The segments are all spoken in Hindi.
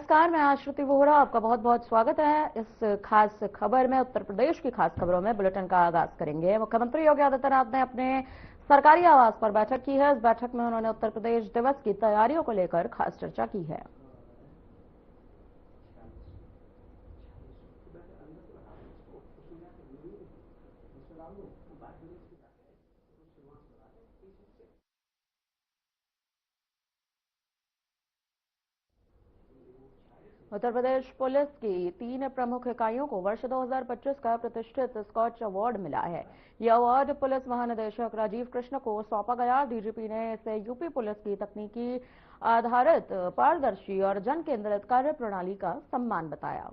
नमस्कार, मैं आश्रुति वोहरा। आपका बहुत बहुत स्वागत है इस खास खबर में। उत्तर प्रदेश की खास खबरों में बुलेटिन का आगाज करेंगे। मुख्यमंत्री योगी आदित्यनाथ ने अपने सरकारी आवास पर बैठक की है। इस बैठक में उन्होंने उत्तर प्रदेश दिवस की तैयारियों को लेकर खास चर्चा की है। उत्तर प्रदेश पुलिस की 3 प्रमुख इकाइयों को वर्ष 2025 का प्रतिष्ठित स्कॉच अवार्ड मिला है। यह अवार्ड पुलिस महानिदेशक राजीव कृष्ण को सौंपा गया। डीजीपी ने इसे यूपी पुलिस की तकनीकी आधारित, पारदर्शी और जन केंद्रित कार्य प्रणाली का सम्मान बताया।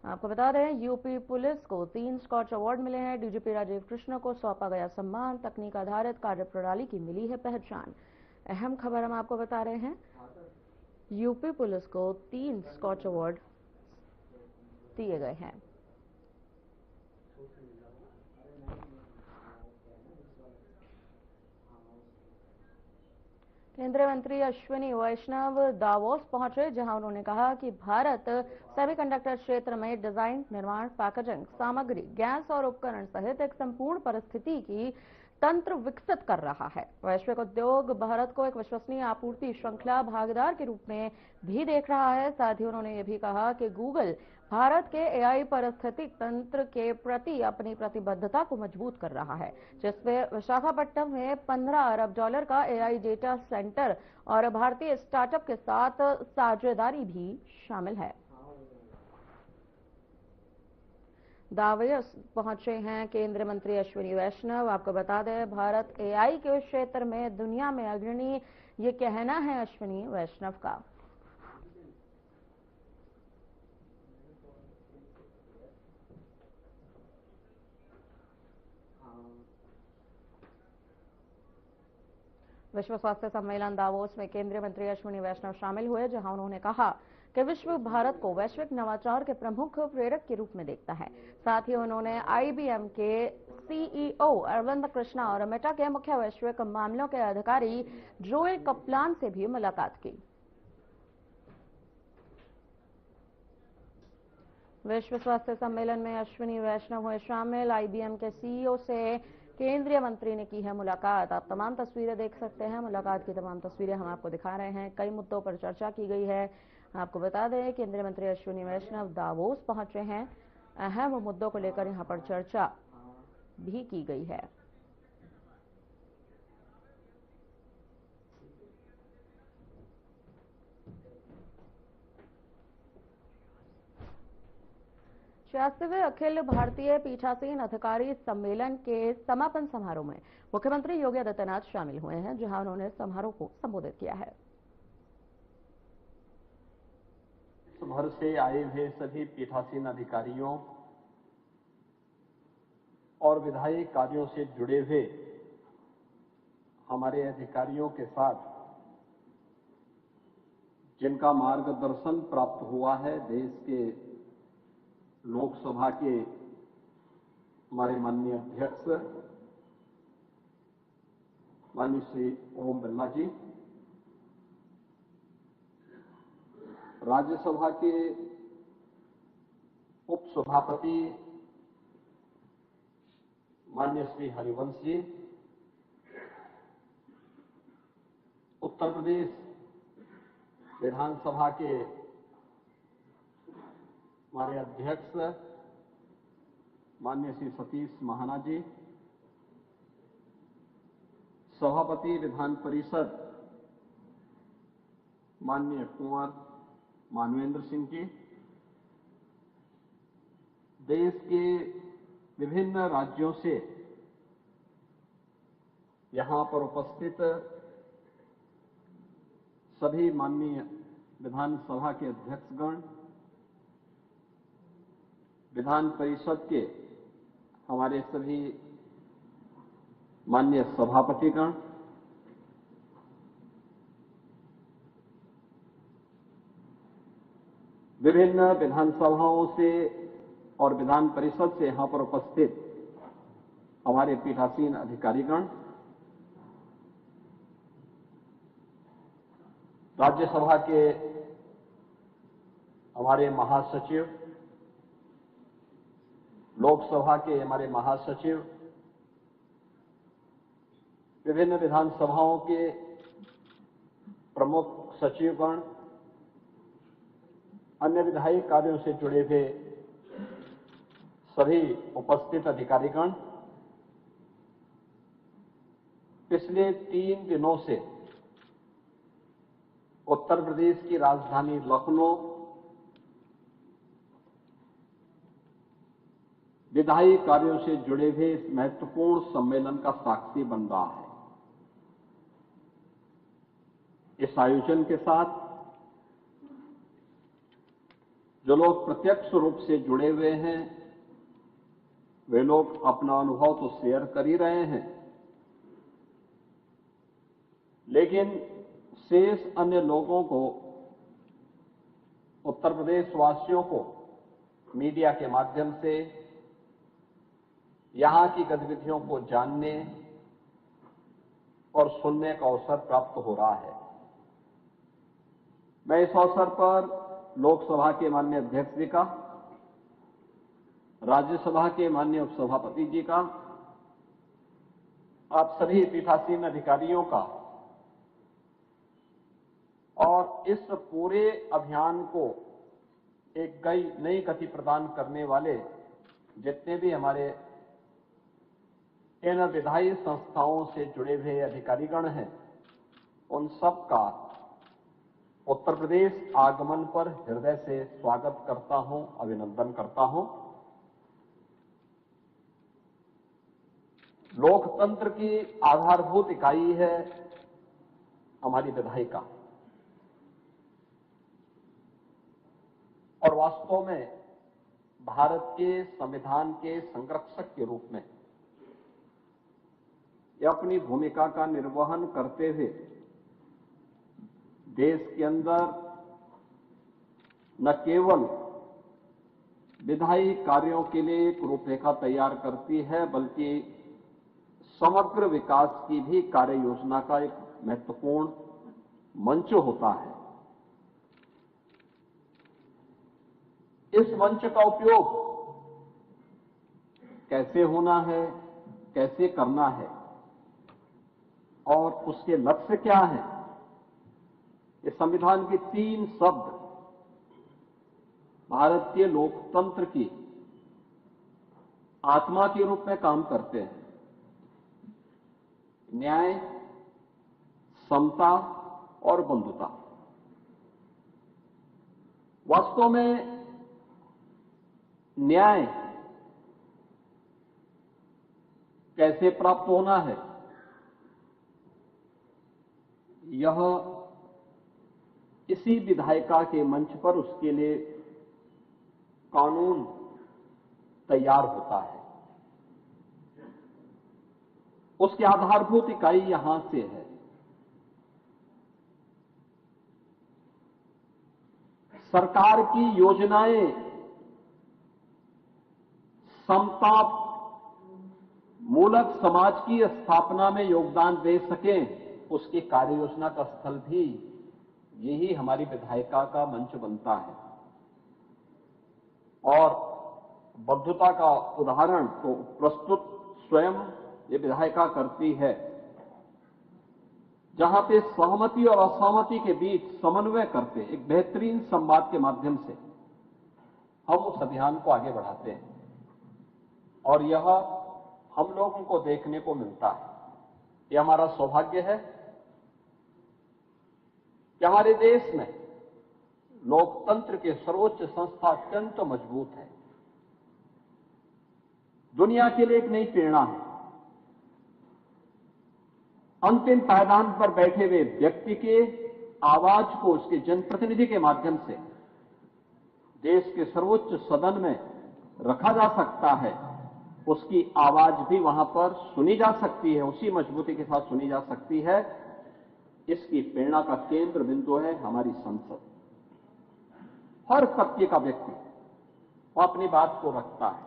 आपको बता दें, यूपी पुलिस को 3 स्कॉच अवार्ड मिले हैं। डीजीपी राजीव कृष्ण को सौंपा गया सम्मान, तकनीक आधारित कार्य प्रणाली की मिली है पहचान। अहम खबर हम आपको बता रहे हैं, यूपी पुलिस को 3 स्कॉच अवार्ड दिए गए हैं। केंद्रीय मंत्री अश्विनी वैष्णव दावोस पहुंचे, जहां उन्होंने कहा कि भारत सेमीकंडक्टर क्षेत्र में डिजाइन, निर्माण, पैकेजिंग, सामग्री, गैस और उपकरण सहित एक संपूर्ण परिस्थितिकी तंत्र विकसित कर रहा है। वैश्विक उद्योग भारत को एक विश्वसनीय आपूर्ति श्रृंखला भागीदार के रूप में भी देख रहा है। साथ ही उन्होंने ये भी कहा कि गूगल भारत के एआई पारिस्थितिक तंत्र के प्रति अपनी प्रतिबद्धता को मजबूत कर रहा है, जिसमें विशाखापट्टनम में $15 अरब का एआई डेटा सेंटर और भारतीय स्टार्टअप के साथ साझेदारी भी शामिल है। दावोस पहुंचे हैं केंद्रीय मंत्री अश्विनी वैष्णव। आपको बता दें, भारत एआई के क्षेत्र में दुनिया में अग्रणी, ये कहना है अश्विनी वैष्णव का। विश्व स्वास्थ्य सम्मेलन दावोस में केंद्रीय मंत्री अश्विनी वैष्णव शामिल हुए, जहां उन्होंने कहा कि विश्व भारत को वैश्विक नवाचार के प्रमुख प्रेरक के रूप में देखता है। साथ ही उन्होंने आईबीएम के सीईओ अरविंद कृष्णा और मेटा के मुख्य वैश्विक मामलों के अधिकारी जोएल कपलान से भी मुलाकात की। विश्व स्वास्थ्य सम्मेलन में अश्विनी वैष्णव हुए शामिल। आईबीएम के सीईओ से केंद्रीय मंत्री ने की है मुलाकात। आप तमाम तस्वीरें देख सकते हैं। मुलाकात की तमाम तस्वीरें हम आपको दिखा रहे हैं। कई मुद्दों पर चर्चा की गई है। आपको बता दें, केंद्रीय मंत्री अश्विनी वैष्णव दावोस पहुंचे हैं। अहम मुद्दों को लेकर यहां पर चर्चा भी की गई है। छियासवें अखिल भारतीय पीठासीन अधिकारी सम्मेलन के समापन समारोह में मुख्यमंत्री योगी आदित्यनाथ शामिल हुए हैं, जहां उन्होंने समारोह को संबोधित किया है। भर से आए हुए सभी पीठासीन अधिकारियों और विधायी कार्यों से जुड़े हुए हमारे अधिकारियों के साथ जिनका मार्गदर्शन प्राप्त हुआ है, देश के लोकसभा के हमारे माननीय अध्यक्ष माननीय श्री ओम बिरला जी, राज्यसभा के उपसभापति माननीय श्री हरिवंश जी, उत्तर प्रदेश विधानसभा के हमारे अध्यक्ष माननीय श्री सतीश महाना जी, सभापति विधान परिषद माननीय कुंवर मानवेंद्र सिंह जी, देश के विभिन्न राज्यों से यहां पर उपस्थित सभी माननीय विधानसभा के अध्यक्षगण, विधान परिषद के हमारे सभी माननीय सभापतिगण, विभिन्न विधानसभाओं से और विधान परिषद से यहां पर उपस्थित हमारे पीठासीन अधिकारीगण, राज्यसभा के हमारे महासचिव, लोकसभा के हमारे महासचिव, विभिन्न विधानसभाओं के प्रमुख सचिवगण, अन्य विधायी कार्यों से जुड़े हुए सभी उपस्थित अधिकारीगण, पिछले 3 दिनों से उत्तर प्रदेश की राजधानी लखनऊ विधायी कार्यों से जुड़े हुए इस महत्वपूर्ण सम्मेलन का साक्षी बन रहा है। इस आयोजन के साथ जो लोग प्रत्यक्ष रूप से जुड़े हुए हैं, वे लोग अपना अनुभव तो शेयर कर ही रहे हैं, लेकिन शेष अन्य लोगों को, उत्तर प्रदेश वासियों को मीडिया के माध्यम से यहां की गतिविधियों को जानने और सुनने का अवसर प्राप्त हो रहा है। मैं इस अवसर पर लोकसभा के माननीय अध्यक्ष जी का, राज्यसभा के माननीय उपसभापति जी का, आप सभी पीठासीन अधिकारियों का और इस पूरे अभियान को एक नई गति प्रदान करने वाले जितने भी हमारे इन विधायी संस्थाओं से जुड़े हुए अधिकारीगण हैं, उन सब का उत्तर प्रदेश आगमन पर हृदय से स्वागत करता हूं, अभिनंदन करता हूं। लोकतंत्र की आधारभूत इकाई है हमारी विधायिका, और वास्तव में भारत के संविधान के संरक्षक के रूप में यह अपनी भूमिका का निर्वहन करते हुए देश के अंदर न केवल विधायी कार्यों के लिए एक रूपरेखा तैयार करती है, बल्कि समग्र विकास की भी कार्य योजना का एक महत्वपूर्ण मंच होता है। इस मंच का उपयोग कैसे होना है, कैसे करना है और उसके लक्ष्य क्या है, इस संविधान के 3 शब्द भारतीय लोकतंत्र की आत्मा के रूप में काम करते हैं। न्याय, समता और बंधुता। वास्तव में न्याय कैसे प्राप्त होना है, यह इसी विधायिका के मंच पर उसके लिए कानून तैयार होता है। उसकी आधारभूत इकाई यहां से है। सरकार की योजनाएं समता मूलक समाज की स्थापना में योगदान दे सकें, उसकी कार्य योजना का स्थल भी यही हमारी विधायिका का मंच बनता है। और बद्धता का उदाहरण तो प्रस्तुत स्वयं ये विधायिका करती है, जहां पे सहमति और असहमति के बीच समन्वय करते एक बेहतरीन संवाद के माध्यम से हम उस अभियान को आगे बढ़ाते हैं, और यह हम लोगों को देखने को मिलता है। यह हमारा सौभाग्य है कि हमारे देश में लोकतंत्र के सर्वोच्च संस्था अत्यंत मजबूत है, दुनिया के लिए एक नई प्रेरणा है। अंतिम पायदान पर बैठे हुए व्यक्ति के आवाज को उसके जनप्रतिनिधि के माध्यम से देश के सर्वोच्च सदन में रखा जा सकता है, उसकी आवाज भी वहां पर सुनी जा सकती है, उसी मजबूती के साथ सुनी जा सकती है। इसकी प्रेरणा का केंद्र बिंदु है हमारी संसद। हर तबके का व्यक्ति वो अपनी बात को रखता है,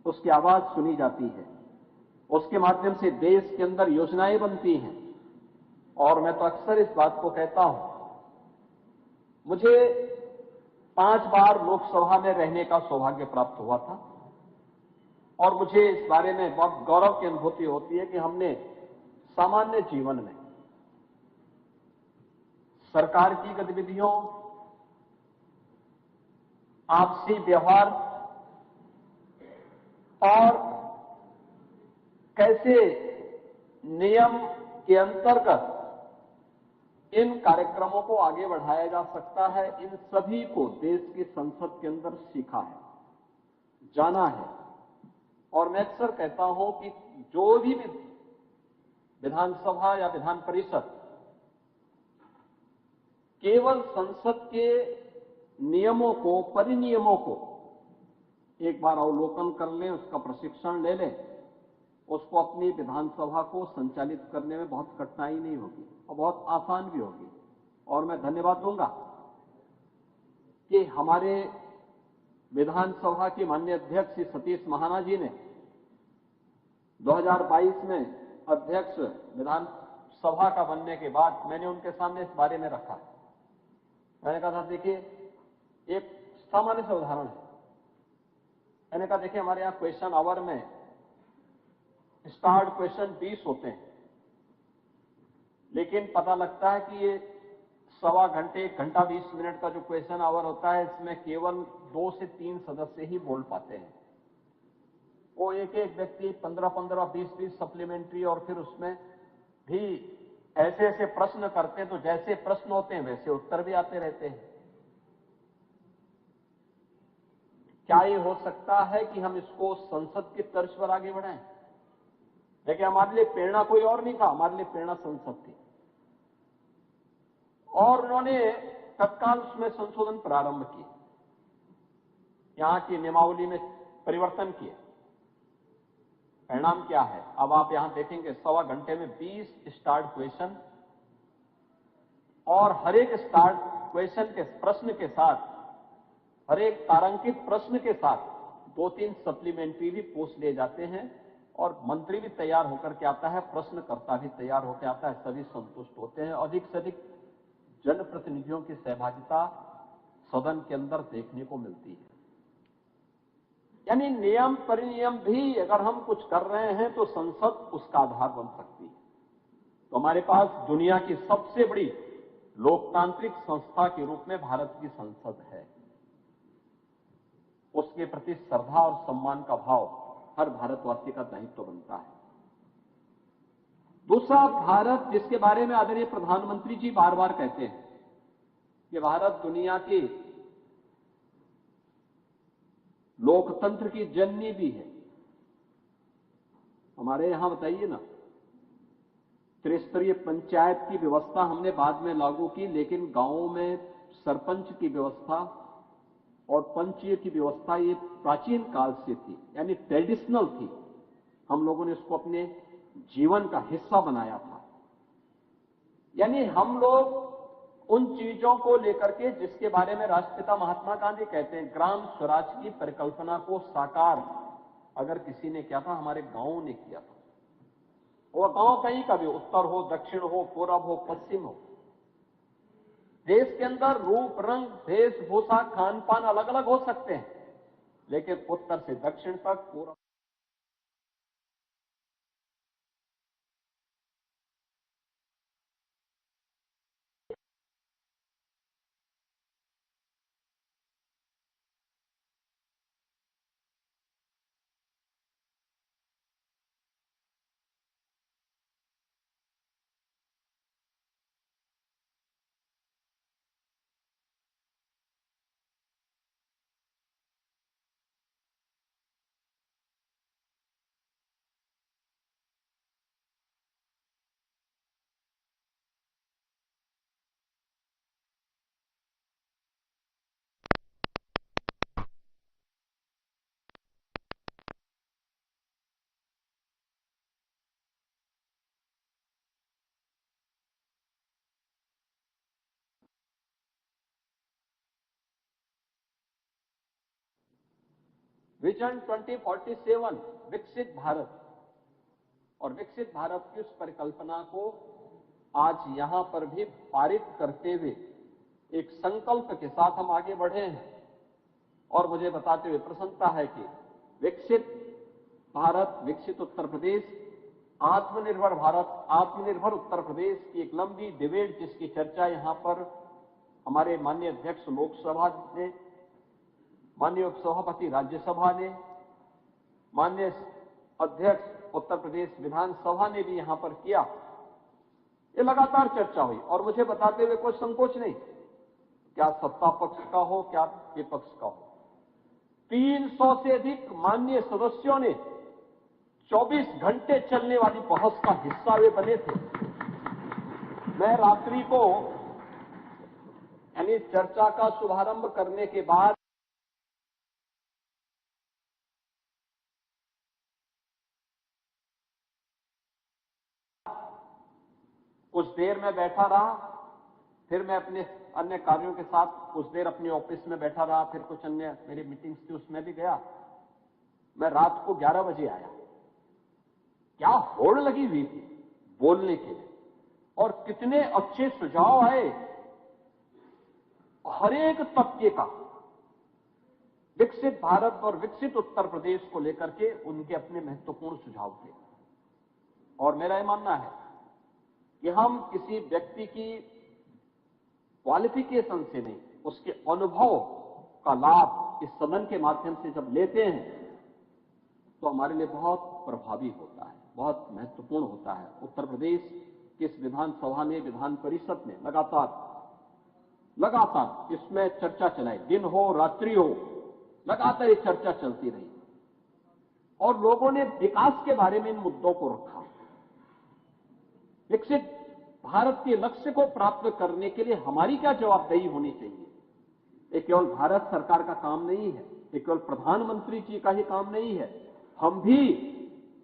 उसकी आवाज सुनी जाती है, उसके माध्यम से देश के अंदर योजनाएं बनती हैं। और मैं तो अक्सर इस बात को कहता हूं मुझे 5 बार लोकसभा में रहने का सौभाग्य प्राप्त हुआ था और मुझे इस बारे में बहुत गौरव की अनुभूति होती है कि हमने सामान्य जीवन में सरकार की गतिविधियों, आपसी व्यवहार और कैसे नियम के अंतर्गत इन कार्यक्रमों को आगे बढ़ाया जा सकता है, इन सभी को देश की संसद के अंदर सीखा है, जाना है। और मैं अक्सर कहता हूं कि जो भी विधानसभा या विधान परिषद केवल संसद के नियमों को, परिनियमों को एक बार अवलोकन कर लें, उसका प्रशिक्षण ले लें, उसको अपनी विधानसभा को संचालित करने में बहुत कठिनाई नहीं होगी और बहुत आसान भी होगी। और मैं धन्यवाद दूंगा कि हमारे विधानसभा के माननीय अध्यक्ष श्री सतीश महाना जी ने 2022 में अध्यक्ष विधानसभा का बनने के बाद मैंने उनके सामने इस बारे में रखा। मैंने कहा था, देखिए, एक सामान्य सा उदाहरण है। मैंने कहा, देखिए, हमारे यहां क्वेश्चन आवर में स्टार्ट क्वेश्चन 20 होते हैं, लेकिन पता लगता है कि ये सवा घंटे, 1 घंटा 20 मिनट का जो क्वेश्चन आवर होता है, इसमें केवल 2 से 3 सदस्य ही बोल पाते हैं। वो एक एक व्यक्ति 15-15, 20-20 सप्लीमेंट्री और फिर उसमें भी ऐसे ऐसे प्रश्न करते हैं, तो जैसे प्रश्न होते हैं वैसे उत्तर भी आते रहते हैं। क्या ये हो सकता है कि हम इसको संसद की तर्ज पर आगे बढ़ाएं? देखिए, हमारे लिए प्रेरणा कोई और नहीं था, हमारे लिए प्रेरणा संसद थी और उन्होंने तत्काल उसमें संशोधन प्रारंभ किए, यहां की नियमावली में परिवर्तन किए। परिणाम क्या है? अब आप यहां देखेंगे, सवा घंटे में 20 स्टार्ट क्वेश्चन और हर एक स्टार्ट क्वेश्चन के प्रश्न के साथ, हर एक तारांकित प्रश्न के साथ 2-3 सप्लीमेंट्री भी पूछ लिए जाते हैं और मंत्री भी तैयार होकर के आता है, प्रश्नकर्ता भी तैयार होकर आता है, सभी संतुष्ट होते हैं। अधिक से अधिक जनप्रतिनिधियों की सहभागिता सदन के अंदर देखने को मिलती है। यानी नियम परिनियम भी अगर हम कुछ कर रहे हैं तो संसद उसका आधार बन सकती है। तो हमारे पास दुनिया की सबसे बड़ी लोकतांत्रिक संस्था के रूप में भारत की संसद है। उसके प्रति श्रद्धा और सम्मान का भाव हर भारतवासी का दायित्व बनता है। दूसरा, भारत, जिसके बारे में आदरणीय प्रधानमंत्री जी बार बार कहते हैं कि भारत दुनिया की लोकतंत्र की जननी भी है। हमारे यहां बताइए ना, त्रिस्तरीय पंचायत की व्यवस्था हमने बाद में लागू की, लेकिन गांवों में सरपंच की व्यवस्था और पंचीय की व्यवस्था ये प्राचीन काल से थी, यानी ट्रेडिशनल थी। हम लोगों ने उसको अपने जीवन का हिस्सा बनाया था। यानी हम लोग उन चीजों को लेकर के, जिसके बारे में राष्ट्रपिता महात्मा गांधी कहते हैं, ग्राम स्वराज की परिकल्पना को साकार अगर किसी ने किया था, हमारे गांवों ने किया था। वो गांव कहीं का भी, उत्तर हो, दक्षिण हो, पूरब हो, पश्चिम हो, देश के अंदर रूप, रंग, वेशभूषा, खान पान अलग अलग हो सकते हैं, लेकिन उत्तर से दक्षिण तक, पूरब विजन 2047 विकसित भारत, और विकसित भारत की उस परिकल्पना को आज यहां पर भी पारित करते हुए एक संकल्प के साथ हम आगे बढ़े हैं और मुझे बताते हुए प्रसन्नता है कि विकसित भारत, विकसित उत्तर प्रदेश, आत्मनिर्भर भारत, आत्मनिर्भर उत्तर प्रदेश की एक लंबी डिबेट जिसकी चर्चा यहां पर हमारे माननीय अध्यक्ष लोकसभा ने, माननीय उपसभापति राज्यसभा ने, माननीय अध्यक्ष उत्तर प्रदेश विधानसभा ने भी यहां पर किया। ये लगातार चर्चा हुई और मुझे बताते हुए कोई संकोच नहीं, क्या सत्ता पक्ष का हो, क्या विपक्ष का हो। 300 से अधिक माननीय सदस्यों ने 24 घंटे चलने वाली बहस का हिस्सा वे बने थे। मैं रात्रि को यानी चर्चा का शुभारंभ करने के बाद कुछ देर में बैठा रहा, फिर मैं अपने अन्य कार्यों के साथ कुछ देर अपने ऑफिस में बैठा रहा, फिर कुछ अन्य मेरी मीटिंग्स थी उसमें भी गया। मैं रात को 11 बजे आया। क्या होड़ लगी हुई थी बोलने के लिए और कितने अच्छे सुझाव आए। हर एक तबके का विकसित भारत और विकसित उत्तर प्रदेश को लेकर के उनके अपने महत्वपूर्ण सुझाव थे। और मेरा यह मानना है कि हम किसी व्यक्ति की क्वालिफिकेशन से नहीं, उसके अनुभव का लाभ इस सदन के माध्यम से जब लेते हैं तो हमारे लिए बहुत प्रभावी होता है, बहुत महत्वपूर्ण होता है। उत्तर प्रदेश की इस विधानसभा ने, विधान परिषद ने लगातार इसमें चर्चा चलाई, दिन हो रात्रि हो, लगातार ये चर्चा चलती रही और लोगों ने विकास के बारे में इन मुद्दों को रखा। विकसित भारत के लक्ष्य को प्राप्त करने के लिए हमारी क्या जवाबदेही होनी चाहिए। ये केवल भारत सरकार का काम नहीं है, ये केवल प्रधानमंत्री जी का ही काम नहीं है। हम भी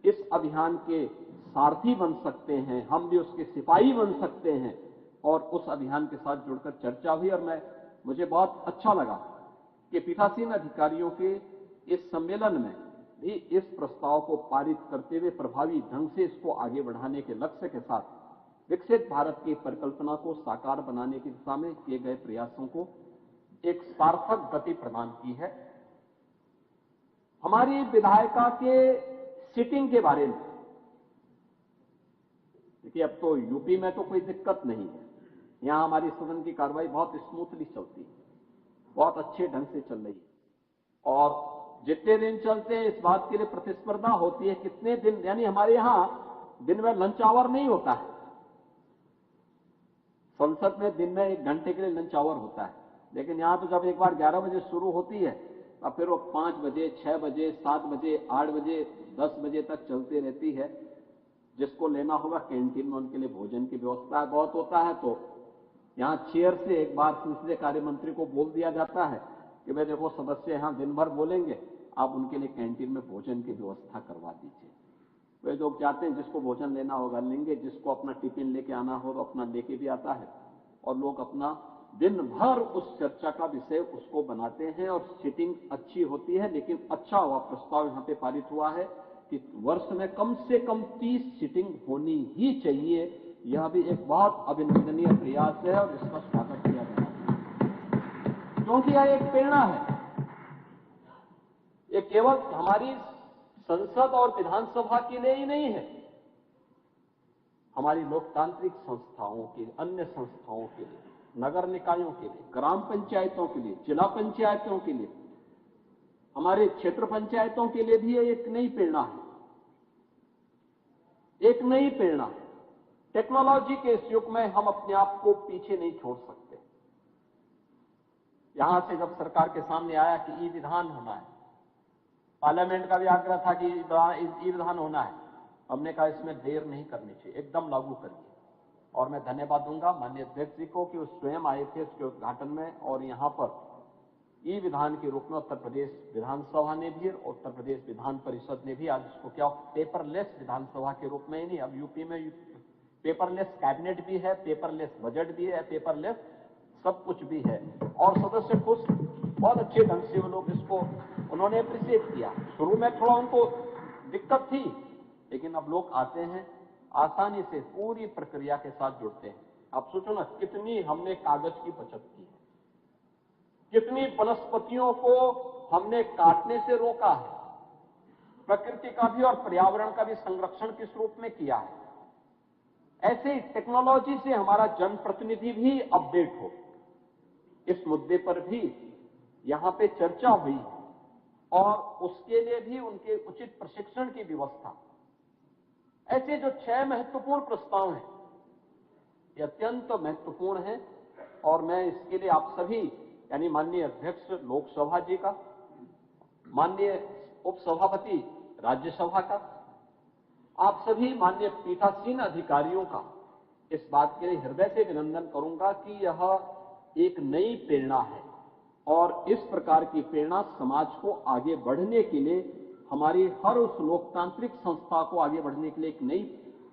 इस अभियान के सारथी बन सकते हैं, हम भी उसके सिपाही बन सकते हैं और उस अभियान के साथ जुड़कर चर्चा हुई। और मुझे बहुत अच्छा लगा कि पीठासीन अधिकारियों के इस सम्मेलन में भी इस प्रस्ताव को पारित करते हुए प्रभावी ढंग से इसको आगे बढ़ाने के लक्ष्य के साथ विकसित भारत की परिकल्पना को साकार बनाने की दिशा में किए गए प्रयासों को एक सार्थक गति प्रदान की है। हमारी विधायिका के सिटिंग के बारे में देखिए, अब तो यूपी में तो कोई दिक्कत नहीं है, यहां हमारी सदन की कार्रवाई बहुत स्मूथली चलती है, बहुत अच्छे ढंग से चल रही है और जितने दिन चलते हैं इस बात के लिए प्रतिस्पर्धा होती है कितने दिन, यानी हमारे यहां दिन में लंच आवर नहीं होता है। संसद में दिन में 1 घंटे के लिए लंच आवर होता है, लेकिन यहां तो जब एक बार 11 बजे शुरू होती है अब फिर वो 5 बजे, 6 बजे, 7 बजे, 8 बजे, 10 बजे तक चलती रहती है। जिसको लेना होगा कैंटीन में उनके लिए भोजन की व्यवस्था बहुत होता है। तो यहां चेयर से एक बार संसदीय कार्य मंत्री को बोल दिया जाता है कि भाई देखो सदस्य यहां दिन भर बोलेंगे, आप उनके लिए कैंटीन में भोजन की व्यवस्था करवा दीजिए। वे लोग जाते हैं, जिसको भोजन लेना होगा लेंगे, जिसको अपना टिफिन लेके आना हो तो अपना लेके भी आता है और लोग अपना दिन भर उस चर्चा का विषय उसको बनाते हैं और सीटिंग अच्छी होती है। लेकिन अच्छा हुआ प्रस्ताव यहां पे पारित हुआ है कि वर्ष में कम से कम 30 सीटिंग होनी ही चाहिए। यह भी एक बहुत अभिनंदनीय प्रयास है और इसका स्वागत किया जाना चाहिए, क्योंकि यह एक प्रेरणा है। ये केवल हमारी संसद और विधानसभा के लिए ही नहीं है, हमारी लोकतांत्रिक संस्थाओं के, अन्य संस्थाओं के लिए, नगर निकायों के लिए, ग्राम पंचायतों के लिए, जिला पंचायतों के लिए, हमारे क्षेत्र पंचायतों के लिए भी एक नई प्रेरणा है, एक नई प्रेरणा। टेक्नोलॉजी के इस युग में हम अपने आप को पीछे नहीं छोड़ सकते। यहां से जब सरकार के सामने आया कि ई विधान होना है, पार्लियामेंट का भी आग्रह था कि ई विधान होना है, हमने कहा इसमें देर नहीं करनी चाहिए, एकदम लागू करिए। और मैं धन्यवाद दूंगा माननीय अध्यक्ष जी को कि वो स्वयं आए थे इसके उद्घाटन में और यहां पर ई विधान के रूप में उत्तर प्रदेश विधानसभा ने भी और उत्तर प्रदेश विधान परिषद ने भी आज इसको क्या पेपरलेस विधानसभा के रूप में ही नहीं, अब यूपी में पेपरलेस कैबिनेट भी है, पेपरलेस बजट भी है, पेपरलेस सब कुछ भी है और सदस्य खुश, बहुत अच्छे ढंग से वो लोग इसको उन्होंने अप्रिशिएट किया। शुरू में थोड़ा उनको दिक्कत थी, लेकिन अब लोग आते हैं, आसानी से पूरी प्रक्रिया के साथ जुड़ते हैं। आप सोचो ना, कितनी हमने कागज की बचत की है, कितनी वनस्पतियों को हमने काटने से रोका है, प्रकृति का भी और पर्यावरण का भी संरक्षण किस रूप में किया है। ऐसे ही टेक्नोलॉजी से हमारा जनप्रतिनिधि भी अपडेट हो, इस मुद्दे पर भी यहां पे चर्चा हुई और उसके लिए भी उनके उचित प्रशिक्षण की व्यवस्था। ऐसे जो 6 महत्वपूर्ण प्रस्ताव हैं, ये अत्यंत महत्वपूर्ण हैं और मैं इसके लिए आप सभी यानी माननीय अध्यक्ष लोकसभा जी का, माननीय उपसभापति राज्यसभा का, आप सभी माननीय पीठासीन अधिकारियों का इस बात के लिए हृदय से अभिनंदन करूंगा कि यह एक नई प्रेरणा है और इस प्रकार की प्रेरणा समाज को आगे बढ़ने के लिए, हमारी हर उस लोकतांत्रिक संस्था को आगे बढ़ने के लिए एक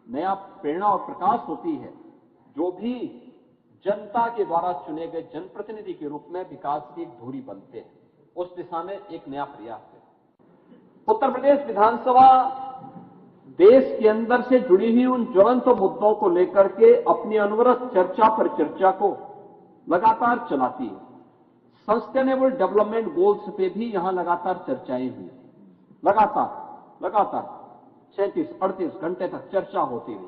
नया प्रेरणा और प्रकाश होती है। जो भी जनता के द्वारा चुने गए जनप्रतिनिधि के रूप में विकास की एक धुरी बनते हैं, उस दिशा में एक नया प्रयास है। उत्तर प्रदेश विधानसभा देश के अंदर से जुड़ी हुई उन ज्वलंत मुद्दों को लेकर के अपनी अनवरत चर्चा पर चर्चा को लगातार चलाती है। सस्टेनेबल डेवलपमेंट गोल्स पे भी यहां लगातार चर्चाएं हुई, लगातार 37-38 घंटे तक चर्चा होती रही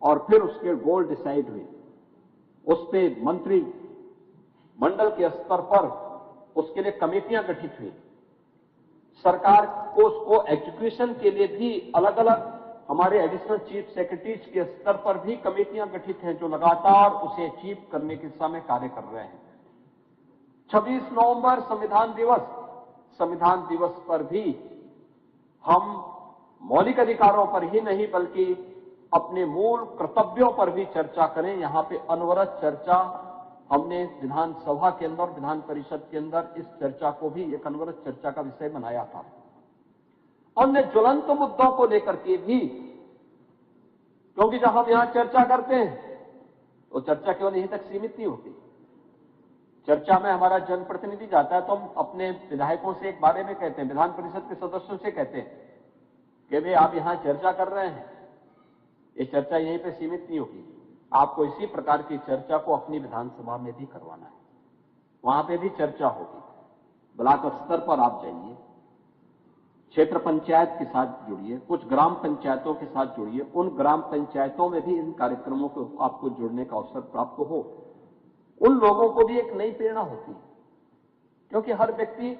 और फिर उसके गोल डिसाइड हुए। उस पे मंत्री मंडल के स्तर पर उसके लिए कमेटियां गठित हुई। सरकार को उसको एजुकेशन के लिए भी अलग अलग हमारे एडिशनल चीफ सेक्रेटरीज के स्तर पर भी कमेटियां गठित हैं जो लगातार उसे अचीव करने की दिशा में कार्य कर रहे हैं। 26 नवंबर संविधान दिवस पर भी हम मौलिक अधिकारों पर ही नहीं बल्कि अपने मूल कर्तव्यों पर भी चर्चा करें। यहां पे अनवरत चर्चा हमने विधानसभा के अंदर, विधान परिषद के अंदर इस चर्चा को भी एक अनवरत चर्चा का विषय बनाया था। अन्य ज्वलंत मुद्दों को लेकर के भी, क्योंकि जब हम यहां चर्चा करते हैं तो चर्चा केवल यहीं तक सीमित नहीं होती। चर्चा में हमारा जनप्रतिनिधि जाता है तो हम अपने विधायकों से एक बारे में कहते हैं, विधान परिषद के सदस्यों से कहते हैं कि भाई आप यहां चर्चा कर रहे हैं, ये चर्चा यहीं पे सीमित नहीं होगी, आपको इसी प्रकार की चर्चा को अपनी विधानसभा में भी करवाना है, वहां पे भी चर्चा होगी। ब्लॉक स्तर पर आप जाइए, क्षेत्र पंचायत के साथ जुड़िए, कुछ ग्राम पंचायतों के साथ जुड़िए, उन ग्राम पंचायतों में भी इन कार्यक्रमों को आपको जुड़ने का अवसर प्राप्त हो। उन लोगों को भी एक नई प्रेरणा होती है, क्योंकि हर व्यक्ति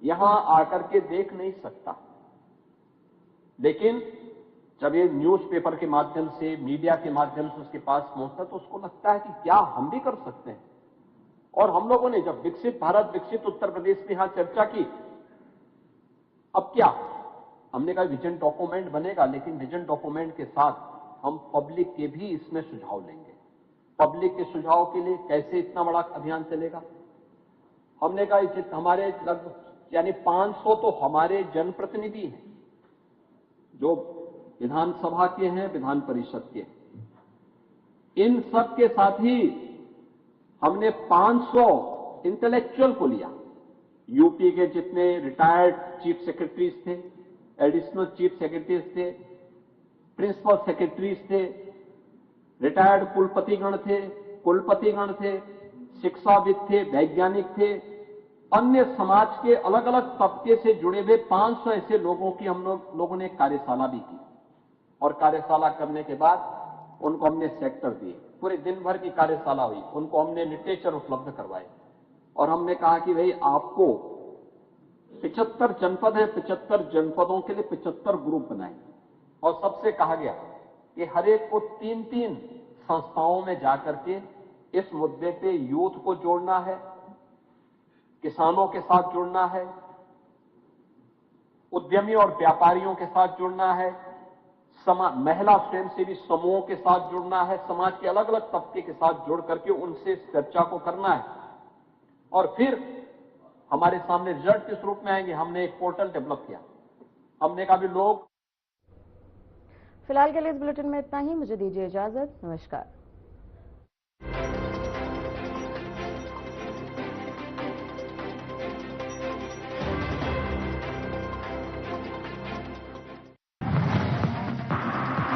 यहां आकर के देख नहीं सकता, लेकिन जब ये न्यूज़पेपर के माध्यम से, मीडिया के माध्यम से उसके पास पहुंचता तो उसको लगता है कि क्या हम भी कर सकते हैं। और हम लोगों ने जब विकसित भारत, विकसित उत्तर प्रदेश में यहां चर्चा की, अब क्या हमने कहा विजन डॉक्यूमेंट बनेगा, लेकिन विजन डॉक्यूमेंट के साथ हम पब्लिक के भी इसमें सुझाव लेंगे। पब्लिक के सुझाव के लिए कैसे इतना बड़ा अभियान चलेगा। हमने कहा हमारे लगभग यानी 500 तो हमारे जनप्रतिनिधि हैं जो विधानसभा के हैं, विधान परिषद के। इन सब के साथ ही हमने 500 इंटेलेक्चुअल को लिया। यूपी के जितने रिटायर्ड चीफ सेक्रेटरीज थे, एडिशनल चीफ सेक्रेटरीज थे, प्रिंसिपल सेक्रेटरीज थे, रिटायर्ड कुलपतिगण थे, शिक्षाविद थे, वैज्ञानिक थे, अन्य समाज के अलग अलग तबके से जुड़े हुए 500 ऐसे लोगों की हम लोगों ने कार्यशाला भी की। और कार्यशाला करने के बाद उनको हमने सेक्टर दिए, पूरे दिन भर की कार्यशाला हुई, उनको हमने लिटरेचर उपलब्ध करवाए और हमने कहा कि भाई आपको 75 जनपद हैं, 75 जनपदों के लिए 75 ग्रुप बनाए और सबसे कहा गया कि हर एक को 3-3 संस्थाओं में जाकर के इस मुद्दे पे यूथ को जोड़ना है, किसानों के साथ जुड़ना है, उद्यमी और व्यापारियों के साथ जुड़ना है, महिला स्वयंसेवी समूहों के साथ जुड़ना है, समाज के अलग अलग तबके के साथ जुड़ करके उनसे चर्चा को करना है। और फिर हमारे सामने रिजल्ट किस रूप में आएंगे। हमने एक पोर्टल डेवलप किया। हमने कहा भी लोग। फिलहाल के लिए इस बुलेटिन में इतना ही। मुझे दीजिए इजाजत। नमस्कार।